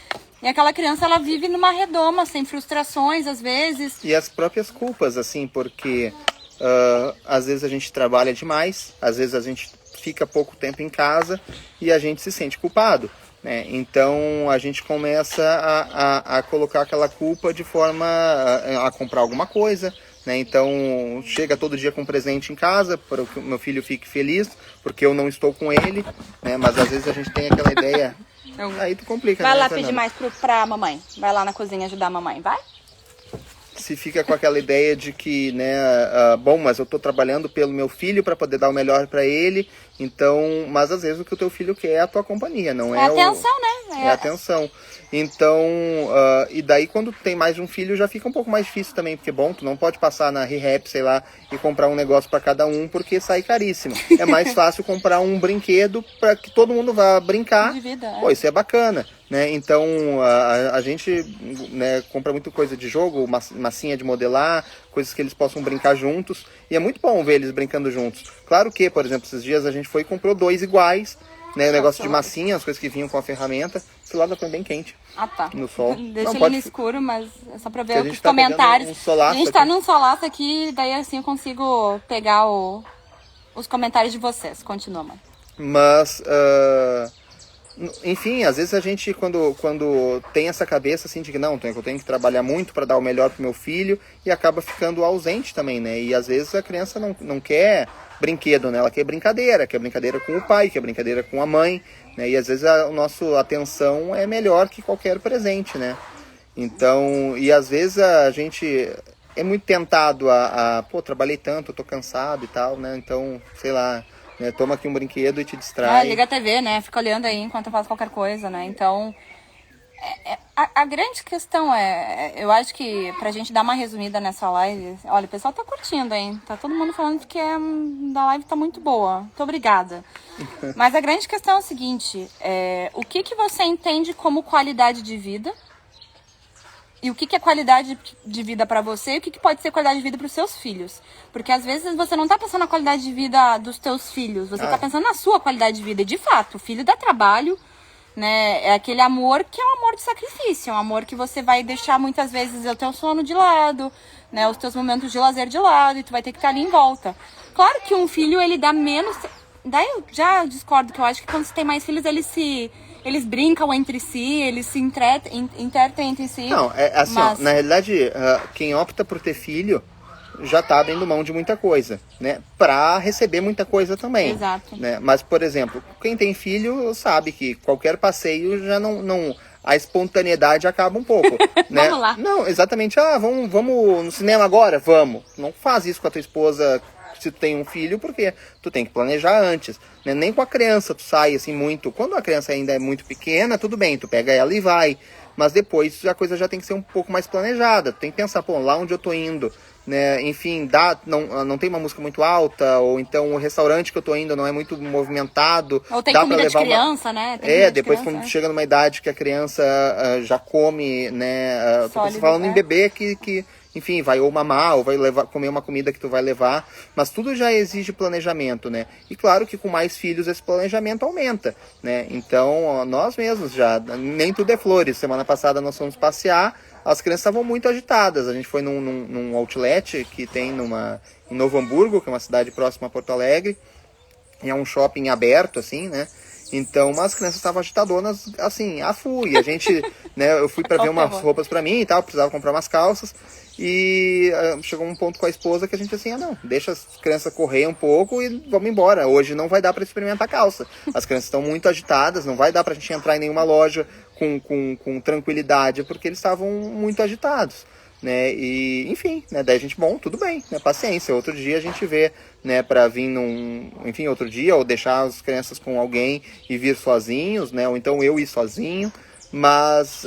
E aquela criança, ela vive numa redoma, sem frustrações, às vezes. E as próprias culpas, assim, porque... às vezes a gente trabalha demais, às vezes a gente fica pouco tempo em casa e a gente se sente culpado, né? Então a gente começa a colocar aquela culpa de forma a comprar alguma coisa, né? Então chega todo dia com um presente em casa para que o meu filho fique feliz, porque eu não estou com ele, né? Mas às vezes a gente tem aquela ideia Aí tu complica, Vai né, lá Fernanda? pedir mais pra mamãe. Vai lá na cozinha ajudar a mamãe, vai? Se fica com aquela ideia de que, né, bom, mas eu tô trabalhando pelo meu filho para poder dar o melhor para ele, então, mas às vezes o que o teu filho quer é a tua companhia, não é atenção, né? É atenção. Então, e daí quando tem mais de um filho já fica um pouco mais difícil também, porque, bom, tu não pode passar na ReHap, sei lá, e comprar um negócio para cada um, porque sai caríssimo. É mais fácil comprar um brinquedo para que todo mundo vá brincar. Divida, Pô, isso é bacana, né? Então, a gente, né, compra muita coisa de jogo, massinha de modelar, coisas que eles possam brincar juntos, e é muito bom ver eles brincando juntos. Claro que, por exemplo, esses dias a gente foi e comprou 2 iguais, né, o negócio de massinha, as coisas que vinham com a ferramenta. Esse lado foi bem quente. Ah, tá. No sol. Deixa Não, ele pode... no escuro, mas é só pra Que ver a os gente tá comentários. pegando um solaço a gente tá aqui. num solaço aqui, daí assim eu consigo pegar os comentários de vocês. Continua, mãe. Mas, enfim, às vezes a gente, quando tem essa cabeça assim de que não, eu tenho que trabalhar muito para dar o melhor pro meu filho, e acaba ficando ausente também, né? E às vezes a criança não quer brinquedo, né? Ela quer brincadeira com o pai, quer brincadeira com a mãe, né? E às vezes a nossa atenção é melhor que qualquer presente, né? Então, e às vezes a gente é muito tentado pô, trabalhei tanto, eu tô cansado e tal, né? Então, sei lá, né? Toma aqui um brinquedo e te distrai. Liga a TV, né? Fica olhando aí enquanto eu faço qualquer coisa, né? Então, a grande questão eu acho que pra gente dar uma resumida nessa live, olha, o pessoal tá curtindo, hein? Tá todo mundo falando que a live tá muito boa. Muito obrigada. Mas a grande questão é o seguinte, o que você entende como qualidade de vida? E o que é qualidade de vida pra você e o que pode ser qualidade de vida pros seus filhos. Porque às vezes você não tá pensando na qualidade de vida dos teus filhos, você tá pensando na sua qualidade de vida. E de fato, o filho dá trabalho, né? É aquele amor que é um amor de sacrifício, é um amor que você vai deixar muitas vezes o teu sono de lado, né? Os teus momentos de lazer de lado, e tu vai ter que estar ali em volta. Claro que um filho, ele dá menos... Daí eu já discordo, que eu acho que quando você tem mais filhos, eles brincam entre si, eles se entretem entre si. Não, é assim, mas... ó, na realidade, quem opta por ter filho já tá abrindo mão de muita coisa, né? Pra receber muita coisa também. Exato. Né? Mas, por exemplo, quem tem filho sabe que qualquer passeio já não a espontaneidade acaba um pouco. Né? Vamos lá. Não, exatamente, vamos no cinema agora? Vamos. Não faz isso com a tua esposa se tu tem um filho, porque tu tem que planejar antes, né? Nem com a criança tu sai assim muito, quando a criança ainda é muito pequena, tudo bem, tu pega ela e vai, mas depois a coisa já tem que ser um pouco mais planejada, tu tem que pensar, pô, lá onde eu tô indo, né? Enfim, não tem uma música muito alta, ou então o restaurante que eu tô indo não é muito movimentado, ou tem dá comida pra de levar criança, né? Tem comida de depois criança, quando chega numa idade que a criança já come, né? Tô Sólido, falando em bebê que enfim, vai ou mamar, ou vai comer uma comida que tu vai levar, mas tudo já exige planejamento, né? E claro que com mais filhos esse planejamento aumenta, né? Então, nós mesmos já, nem tudo é flores. Semana passada nós fomos passear, as crianças estavam muito agitadas. A gente foi num outlet que tem em Novo Hamburgo, que é uma cidade próxima a Porto Alegre, e é um shopping aberto, assim, né? Então, as crianças estavam agitadonas, assim, a full. E a gente, né, eu fui pra ver umas roupas pra mim e tal, precisava comprar umas calças. E chegou um ponto com a esposa que a gente assim, não, deixa as crianças correr um pouco e vamos embora. Hoje não vai dar pra experimentar calça. As crianças estão muito agitadas, não vai dar pra gente entrar em nenhuma loja com tranquilidade, porque eles estavam muito agitados. Né? E, enfim, né? Daí a gente, bom, tudo bem, né? Paciência. Outro dia a gente vê, né? Pra vir enfim, outro dia, ou deixar as crianças com alguém e vir sozinhos, né? Ou então eu ir sozinho. Mas,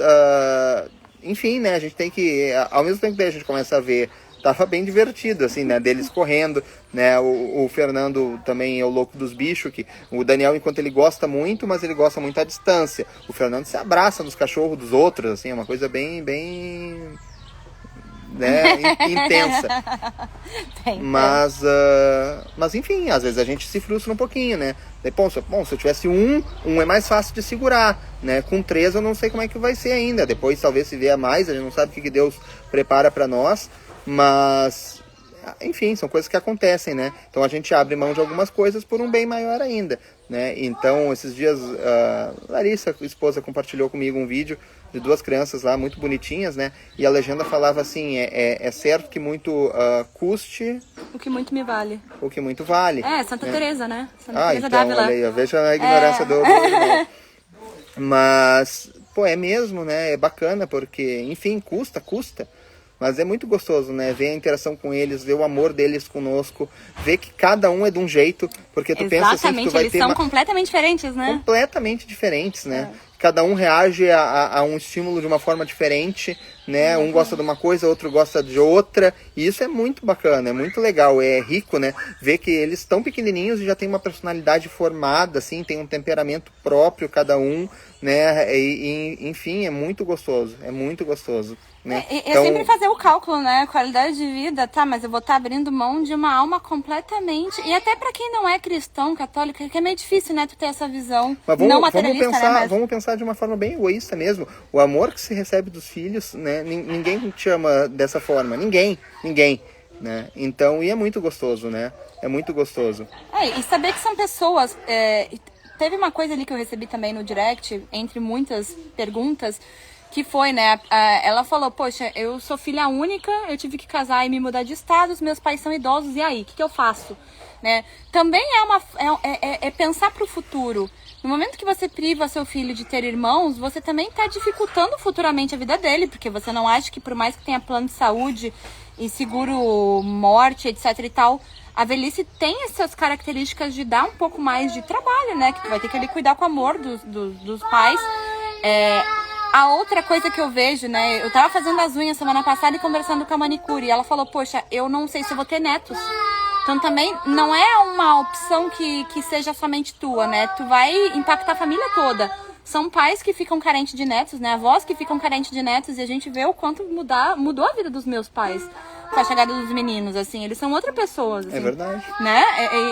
enfim, né? A gente tem que, ao mesmo tempo que a gente começa a ver, tava bem divertido, assim, né? Deles correndo, né? O Fernando também é o louco dos bichos, que o Daniel, enquanto ele gosta muito, mas ele gosta muito à distância. O Fernando se abraça nos cachorros dos outros, assim, é uma coisa bem né, intensa. Mas enfim, às vezes a gente se frustra um pouquinho, né? Bom, se eu tivesse um é mais fácil de segurar, né? Com 3 eu não sei como é que vai ser ainda. Depois talvez se vier mais, a gente não sabe o que Deus prepara para nós, mas enfim, são coisas que acontecem, né? Então a gente abre mão de algumas coisas por um bem maior ainda, né? Então esses dias Larissa, a esposa, compartilhou comigo um vídeo de 2 crianças lá, muito bonitinhas, né? E a legenda falava assim, é certo que muito custe... O que muito me vale. O que muito vale. Santa Teresa, né? Santa Teresa então, d'Ávila. olha aí, veja a ignorância do irmão. Mas, pô, é mesmo, né? É bacana, porque, enfim, custa. Mas é muito gostoso, né? Ver a interação com eles, ver o amor deles conosco, ver que cada um é de um jeito, porque tu pensa assim que tu vai eles ter são completamente diferentes, né? completamente diferentes, né? Cada um reage a um estímulo de uma forma diferente, né? Um gosta de uma coisa, outro gosta de outra, e isso é muito bacana, é muito legal, é rico, né? Ver que eles estão pequenininhos e já tem uma personalidade formada, assim, tem um temperamento próprio cada um, né? Enfim, é muito gostoso, né? É sempre fazer o cálculo, né? Qualidade de vida, tá, mas eu vou estar abrindo mão de uma alma completamente. E até pra quem não é cristão, católico, que é meio difícil, né, tu ter essa visão não materialista, vamos pensar de uma forma bem egoísta mesmo. O amor que se recebe dos filhos, né? Ninguém te ama dessa forma. Ninguém, né? Então, e é muito gostoso, né? É muito gostoso. E saber que são pessoas... Teve uma coisa ali que eu recebi também no direct, entre muitas perguntas, que foi, né, ela falou, poxa, eu sou filha única, eu tive que casar e me mudar de estado, os meus pais são idosos, e aí, o que eu faço? Né? Também é pensar para o futuro. No momento que você priva seu filho de ter irmãos, você também está dificultando futuramente a vida dele, porque você não acha que por mais que tenha plano de saúde e seguro morte, etc e tal, a velhice tem essas características de dar um pouco mais de trabalho, né? Que tu vai ter que ali cuidar com amor dos pais. A outra coisa que eu vejo, né? Eu tava fazendo as unhas semana passada e conversando com a manicure. E ela falou, poxa, eu não sei se eu vou ter netos. Então também não é uma opção que seja somente tua, né? Tu vai impactar a família toda. São pais que ficam carentes de netos, né? Avós que ficam carentes de netos. E a gente vê o quanto mudou a vida dos meus pais com a chegada dos meninos, assim. Eles são outra pessoa, assim. É verdade. Né?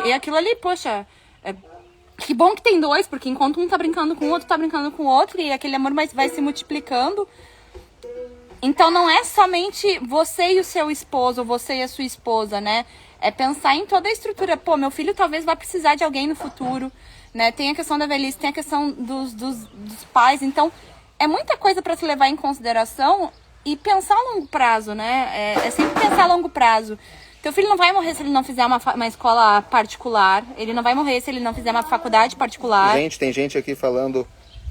E aquilo ali, poxa... Que bom que tem dois, porque enquanto um tá brincando com o outro, tá brincando com o outro, e aquele amor vai se multiplicando. Então não é somente você e o seu esposo, ou você e a sua esposa, né? É pensar em toda a estrutura. Pô, meu filho talvez vá precisar de alguém no futuro, né? Tem a questão da velhice, tem a questão dos pais. Então, é muita coisa para se levar em consideração e pensar a longo prazo, né? É sempre pensar a longo prazo. Teu filho não vai morrer se ele não fizer uma escola particular. Ele não vai morrer se ele não fizer uma faculdade particular. Gente, tem gente aqui falando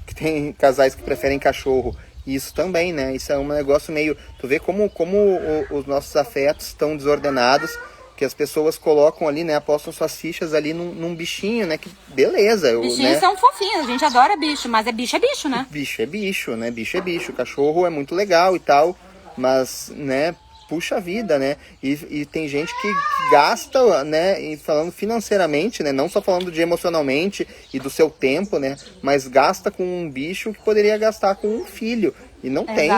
que tem casais que preferem cachorro. Isso também, né? Isso é um negócio meio... Tu vê como os nossos afetos estão desordenados, que as pessoas colocam ali, né? Apostam suas fichas ali num bichinho, né? Que beleza. Bichinhos, né? São fofinhos, a gente adora bicho, mas é bicho, né? Bicho é bicho, né? Bicho é bicho. Cachorro é muito legal e tal, mas, né... Puxa vida, né? E tem gente que gasta, né? E falando financeiramente, né? Não só falando de emocionalmente e do seu tempo, né? Mas gasta com um bicho que poderia gastar com um filho. E não tem,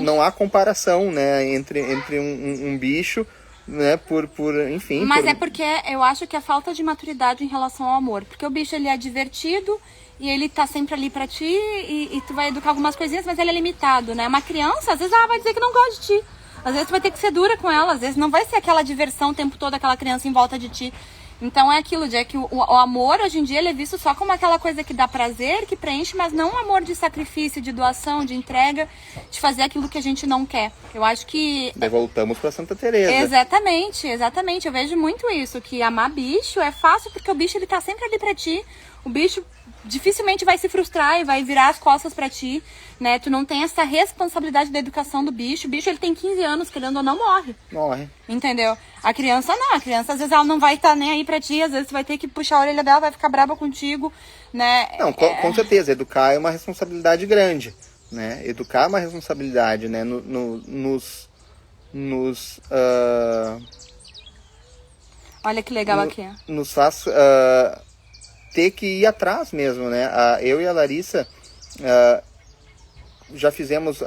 não há comparação, né? Entre um bicho, né? Enfim. Mas é porque eu acho que é falta de maturidade em relação ao amor. Porque o bicho, ele é divertido e ele tá sempre ali pra ti e tu vai educar algumas coisinhas, mas ele é limitado, né? Uma criança, às vezes ela vai dizer que não gosta de ti. Às vezes tu vai ter que ser dura com ela, às vezes não vai ser aquela diversão o tempo todo, aquela criança em volta de ti. Então é aquilo, de que o amor hoje em dia ele é visto só como aquela coisa que dá prazer, que preenche, mas não um amor de sacrifício, de doação, de entrega, de fazer aquilo que a gente não quer. Eu acho que... Daí voltamos pra Santa Teresa. Exatamente. Eu vejo muito isso, que amar bicho é fácil porque o bicho ele tá sempre ali pra ti. O bicho dificilmente vai se frustrar e vai virar as costas pra ti, né? Tu não tem essa responsabilidade da educação do bicho. O bicho, ele tem 15 anos, querendo ou não, morre. Entendeu? A criança não. A criança, às vezes, ela não vai estar nem aí pra ti. Às vezes, tu vai ter que puxar a orelha dela, vai ficar braba contigo, né? Não, com certeza. Educar é uma responsabilidade grande, né? Educar é uma responsabilidade, né? Olha que legal aqui. Nos faz... ter que ir atrás mesmo, né? Eu e a Larissa já fizemos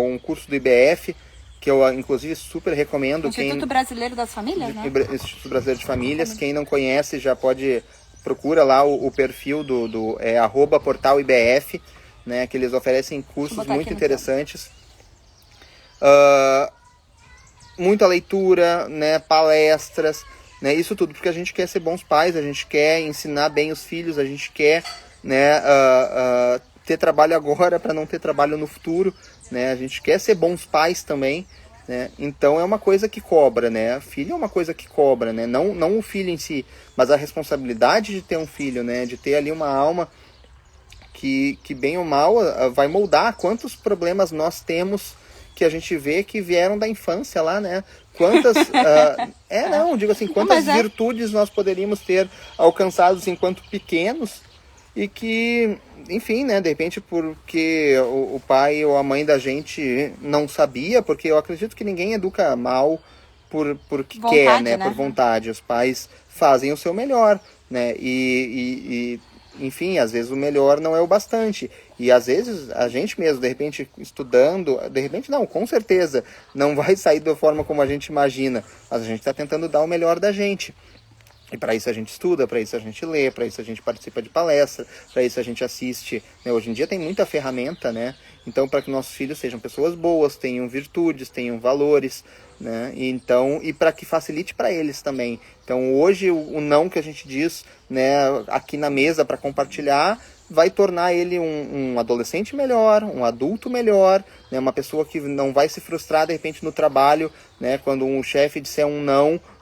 um curso do IBF, que eu inclusive super recomendo. Instituto Brasileiro das Famílias, né? Instituto Brasileiro de Famílias. Quem não conhece já pode... Procura lá o perfil do @portalibf, né? Que eles oferecem cursos muito interessantes. Muita leitura, né? Palestras... Né, isso tudo porque a gente quer ser bons pais, a gente quer ensinar bem os filhos, a gente quer, né, ter trabalho agora para não ter trabalho no futuro, né, a gente quer ser bons pais também, né, então é uma coisa que cobra, né, filho é uma coisa que cobra, né, não o filho em si, mas a responsabilidade de ter um filho, né, de ter ali uma alma que bem ou mal vai moldar quantos problemas nós temos que a gente vê que vieram da infância lá, né? Quantas, digo assim, quantas virtudes nós poderíamos ter alcançados enquanto pequenos e que, enfim, né, de repente porque o pai ou a mãe da gente não sabia, porque eu acredito que ninguém educa mal porque vontade, quer, né, por vontade. Os pais fazem o seu melhor, né, enfim, às vezes o melhor não é o bastante. E às vezes a gente mesmo, de repente, estudando, de repente não, com certeza, não vai sair da forma como a gente imagina, mas a gente está tentando dar o melhor da gente. E para isso a gente estuda, para isso a gente lê, para isso a gente participa de palestra, para isso a gente assiste. Né? Hoje em dia tem muita ferramenta, né? Então, para que nossos filhos sejam pessoas boas, tenham virtudes, tenham valores, né? E para que facilite para eles também. Então, hoje, o não que a gente diz, né, aqui na mesa para compartilhar, vai tornar ele um adolescente melhor, um adulto melhor, né, uma pessoa que não vai se frustrar, de repente, no trabalho, né, quando um chefe disser um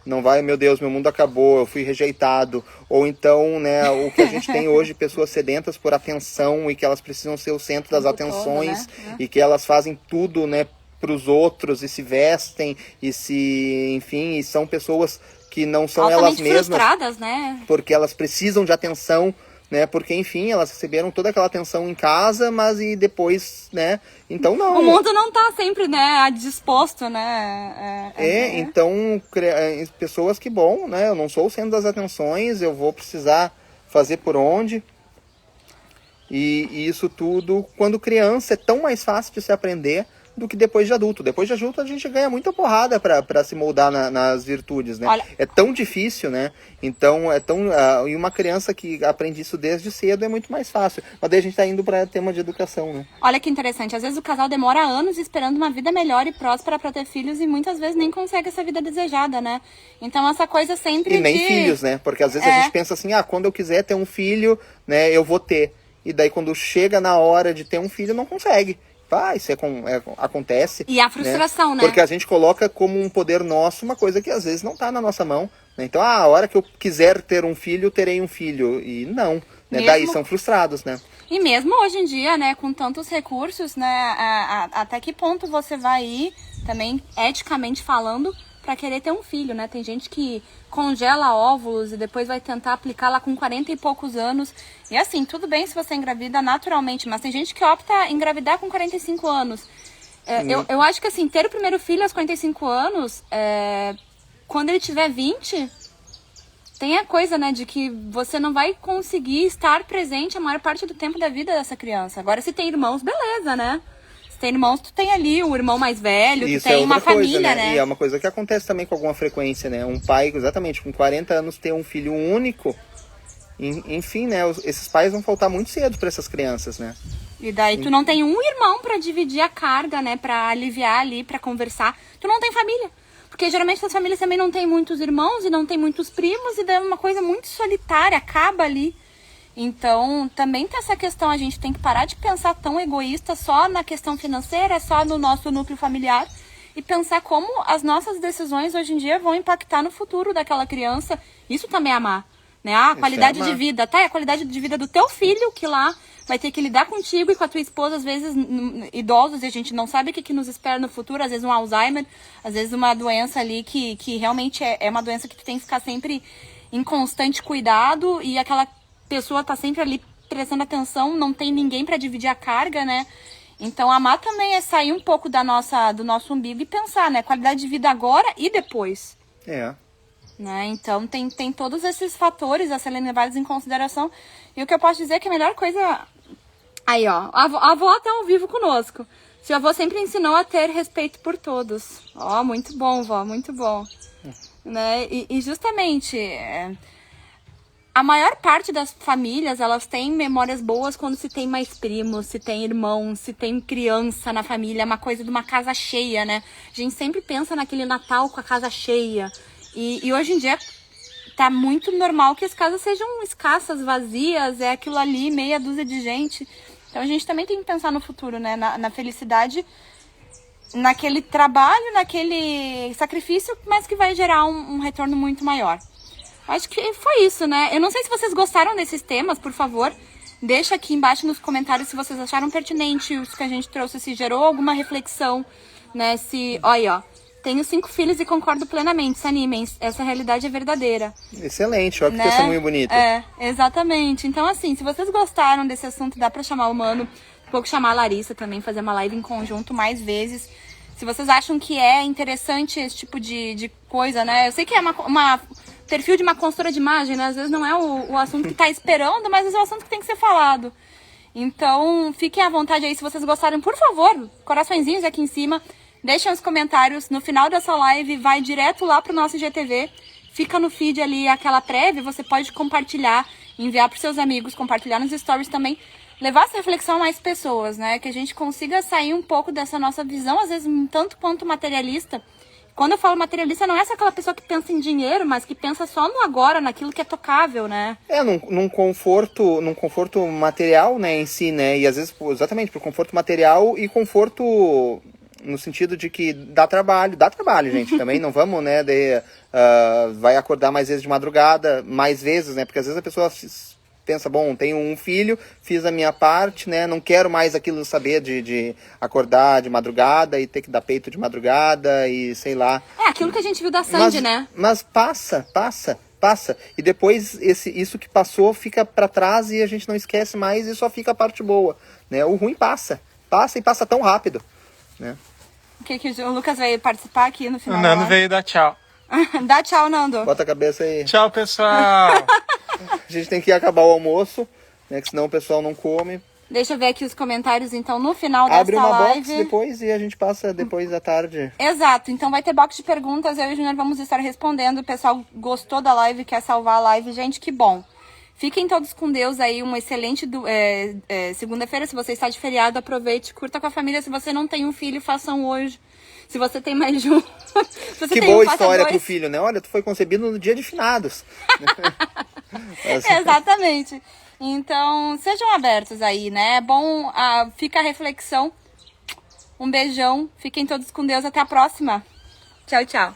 não vai, meu Deus, meu mundo acabou, eu fui rejeitado. Ou então, né, o que a gente tem hoje, pessoas sedentas por atenção e que elas precisam ser o centro das atenções, todo, né? E que elas fazem tudo, né, para os outros e se vestem enfim, e são pessoas que não são elas mesmas, frustradas, né? Porque elas precisam de atenção, né? Porque, enfim, elas receberam toda aquela atenção em casa, mas e depois, né? Então, não. O mundo não tá sempre, né, disposto, né? Então, pessoas que, bom, né? Eu não sou o centro das atenções, eu vou precisar fazer por onde. E isso tudo, quando criança, é tão mais fácil de se aprender do que depois de adulto. Depois de adulto a gente ganha muita porrada para se moldar nas virtudes, né? Olha, é tão difícil, né? Então, e uma criança que aprende isso desde cedo é muito mais fácil. Mas daí a gente tá indo para tema de educação, né? Olha que interessante. Às vezes o casal demora anos esperando uma vida melhor e próspera para ter filhos e muitas vezes nem consegue essa vida desejada, né? Então essa coisa sempre E nem filhos, né? Porque às vezes a gente pensa assim, quando eu quiser ter um filho, né, eu vou ter. E daí quando chega na hora de ter um filho, não consegue. Isso acontece. E a frustração, né? Porque a gente coloca como um poder nosso uma coisa que às vezes não está na nossa mão. Né? Então, a hora que eu quiser ter um filho, terei um filho. E não. Né? Daí são frustrados, né? E mesmo hoje em dia, né, com tantos recursos, né, até que ponto você vai ir, também eticamente falando, para querer ter um filho, né? Tem gente que congela óvulos e depois vai tentar aplicar lá com 40 e poucos anos. E assim, tudo bem se você engravida naturalmente, mas tem gente que opta engravidar com 45 anos. Eu acho que assim, ter o primeiro filho aos 45 anos, quando ele tiver 20, tem a coisa, né, de que você não vai conseguir estar presente a maior parte do tempo da vida dessa criança. Agora, se tem irmãos, beleza, né? Tem irmãos, tu tem ali o irmão mais velho, isso tu tem uma família, coisa, né? E é uma coisa que acontece também com alguma frequência, né? Um pai, exatamente, com 40 anos ter um filho único, enfim, né? Esses pais vão faltar muito cedo para essas crianças, né? E daí tu não tem um irmão para dividir a carga, né? Para aliviar ali, para conversar. Tu não tem família. Porque geralmente as famílias também não tem muitos irmãos e não tem muitos primos e daí é uma coisa muito solitária, acaba ali. Então, também tem essa questão, a gente tem que parar de pensar tão egoísta só na questão financeira, só no nosso núcleo familiar e pensar como as nossas decisões hoje em dia vão impactar no futuro daquela criança. Isso também é amar, né? A qualidade de vida, a qualidade de vida do teu filho que lá vai ter que lidar contigo e com a tua esposa, às vezes idosos, e a gente não sabe o que nos espera no futuro, às vezes um Alzheimer, às vezes uma doença ali que realmente é uma doença que tu tem que ficar sempre em constante cuidado e aquela pessoa tá sempre ali prestando atenção, não tem ninguém para dividir a carga, né? Então, amar também é sair um pouco do nosso umbigo e pensar, né? Qualidade de vida agora e depois. Né? Então, tem todos esses fatores a serem levados em consideração. E o que eu posso dizer é que a melhor coisa... Aí, ó, a avó tá ao vivo conosco. Seu avô sempre ensinou a ter respeito por todos. Ó, muito bom, vó, muito bom. Né? E justamente... A maior parte das famílias, elas têm memórias boas quando se tem mais primos, se tem irmãos, se tem criança na família, é uma coisa de uma casa cheia, né? A gente sempre pensa naquele Natal com a casa cheia. E hoje em dia tá muito normal que as casas sejam escassas, vazias, é aquilo ali, meia dúzia de gente. Então a gente também tem que pensar no futuro, né? Na felicidade, naquele trabalho, naquele sacrifício, mas que vai gerar um retorno muito maior. Acho que foi isso, né? Eu não sei se vocês gostaram desses temas, por favor, Deixa aqui embaixo nos comentários se vocês acharam pertinente isso que a gente trouxe, se gerou alguma reflexão, né? Se, olha, ó, tenho 5 filhos e concordo plenamente, se animem, essa realidade é verdadeira. Excelente, olha que Né? testemunho bonito. Exatamente. Então, assim, se vocês gostaram desse assunto, dá pra chamar o Mano, um pouco chamar a Larissa também, fazer uma live em conjunto mais vezes. Se vocês acham que é interessante esse tipo de coisa, né? Eu sei que é uma perfil de uma consultora de imagem, né? Às vezes não é o assunto que tá esperando, mas é o assunto que tem que ser falado. Então, fiquem à vontade aí. Se vocês gostarem, por favor, coraçõezinhos aqui em cima. Deixem os comentários. No final dessa live, vai direto lá pro nosso IGTV. Fica no feed ali aquela prévia. Você pode compartilhar, enviar pros seus amigos, compartilhar nos stories também. Levar essa reflexão a mais pessoas, né? Que a gente consiga sair um pouco dessa nossa visão, às vezes um tanto quanto materialista. Quando eu falo materialista, não é só aquela pessoa que pensa em dinheiro, mas que pensa só no agora, naquilo que é tocável, né? Num conforto material, né, em si, né? E às vezes, exatamente, por conforto material e conforto no sentido de que dá trabalho, gente, também não vamos, né, vai acordar mais vezes de madrugada, mais vezes, né? Porque às vezes a pessoa pensa, bom, tenho um filho, fiz a minha parte, né? Não quero mais aquilo saber de acordar de madrugada e ter que dar peito de madrugada e sei lá. É aquilo que a gente viu da Sandy, né? Mas passa. E depois isso que passou fica pra trás e a gente não esquece mais e só fica a parte boa, né? O ruim passa e passa tão rápido, né? O que o Lucas vai participar aqui no final? O Nando veio dar tchau. Dá tchau, Nando. Bota a cabeça aí. Tchau, pessoal. A gente tem que acabar o almoço, né? Que senão o pessoal não come. Deixa eu ver aqui os comentários, então, no final dessa Abre uma live. box depois e a gente passa depois da tarde. Exato, então vai ter box de perguntas, eu e o Junior vamos estar respondendo. O pessoal gostou da live, quer salvar a live, gente, que bom. Fiquem todos com Deus aí, uma excelente segunda-feira. Se você está de feriado, aproveite, curta com a família. Se você não tem um filho, façam hoje. Se você tem mais de um... Se você Que tem boa faça história dois. pro filho, né? Olha, tu foi concebido no dia de finados. Exatamente. Então, sejam abertos aí, né? É bom, fica a reflexão. Um beijão, fiquem todos com Deus, até a próxima. Tchau, tchau.